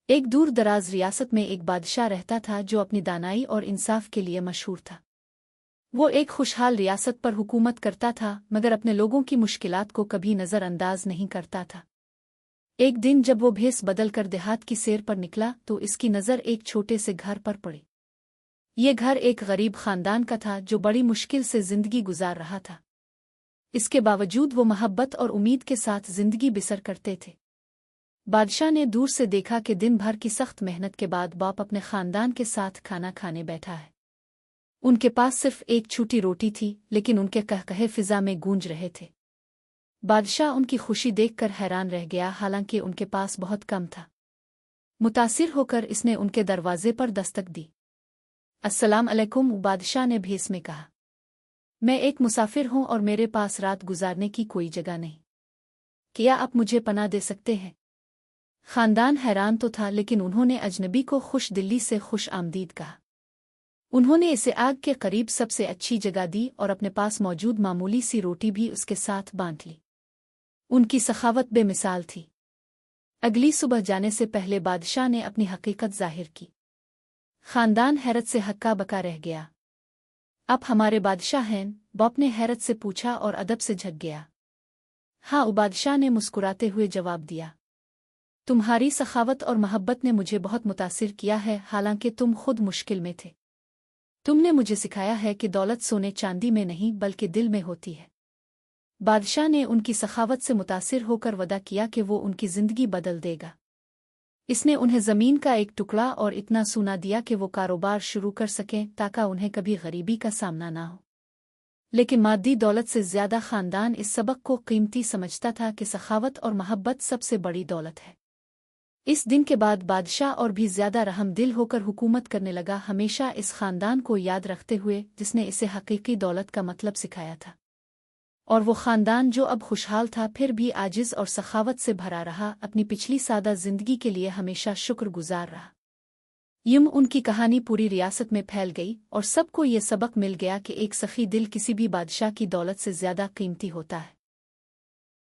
एक दूर दराज रियासत में एक बादशाह रहता था जो अपनी दानाई और इंसाफ के लिए मशहूर था। वो एक खुशहाल रियासत पर हुकूमत करता था मगर अपने लोगों की मुश्किलात को कभी नज़रअंदाज नहीं करता था। एक दिन जब वो भेस बदल कर देहात की सैर पर निकला तो इसकी नज़र एक छोटे से घर पर पड़ी। ये घर एक गरीब खानदान का था जो बड़ी मुश्किल से जिंदगी गुजार रहा था। इसके बावजूद वो मोहब्बत और उम्मीद के साथ जिंदगी बसर करते थे। बादशाह ने दूर से देखा कि दिन भर की सख्त मेहनत के बाद बाप अपने खानदान के साथ खाना खाने बैठा है। उनके पास सिर्फ एक छोटी रोटी थी लेकिन उनके कहकहे फिजा में गूंज रहे थे। बादशाह उनकी खुशी देखकर हैरान रह गया, हालांकि उनके पास बहुत कम था। मुतासिर होकर इसने उनके दरवाजे पर दस्तक दी। अस्सलाम अलैकुम, बादशाह ने भेस में कहा। मैं एक मुसाफिर हूं और मेरे पास रात गुजारने की कोई जगह नहीं। क्या आप मुझे पनाह दे सकते हैं? खानदान हैरान तो था लेकिन उन्होंने अजनबी को खुश दिल्ली से खुश आमदीद कहा। उन्होंने इसे आग के करीब सबसे अच्छी जगह दी और अपने पास मौजूद मामूली सी रोटी भी उसके साथ बांध ली। उनकी सखावत बेमिसाल थी। अगली सुबह जाने से पहले बादशाह ने अपनी हकीकत जाहिर की। खानदान हैरत से हक्का बका रह गया। आप हमारे बादशाह हैं? बाप ने हैरत से पूछा और अदब से झक गया। हाँ, बादशाह ने मुस्कुराते हुए जवाब दिया। तुम्हारी सखावत और मोहब्बत ने मुझे बहुत मुतासिर किया है, हालांकि तुम खुद मुश्किल में थे। तुमने मुझे सिखाया है कि दौलत सोने चांदी में नहीं बल्कि दिल में होती है। बादशाह ने उनकी सखावत से मुतासिर होकर वदा किया कि वो उनकी जिंदगी बदल देगा। इसने उन्हें ज़मीन का एक टुकड़ा और इतना सोना दिया कि वो कारोबार शुरू कर सकें ताकि उन्हें कभी गरीबी का सामना ना हो। लेकिन मादी दौलत से ज़्यादा खानदान इस सबक को कीमती समझता था कि सखावत और मोहब्बत सबसे बड़ी दौलत है। इस दिन के बाद बादशाह और भी ज़्यादा रहम दिल होकर हुकूमत करने लगा, हमेशा इस खानदान को याद रखते हुए जिसने इसे हकीकी दौलत का मतलब सिखाया था। और वो खानदान जो अब खुशहाल था फिर भी आजिज़ और सखावत से भरा रहा, अपनी पिछली सादा जिंदगी के लिए हमेशा शुक्रगुजार रहा। यूं उनकी कहानी पूरी रियासत में फैल गई और सबको ये सबक मिल गया कि एक सखी दिल किसी भी बादशाह की दौलत से ज़्यादा कीमती होता है।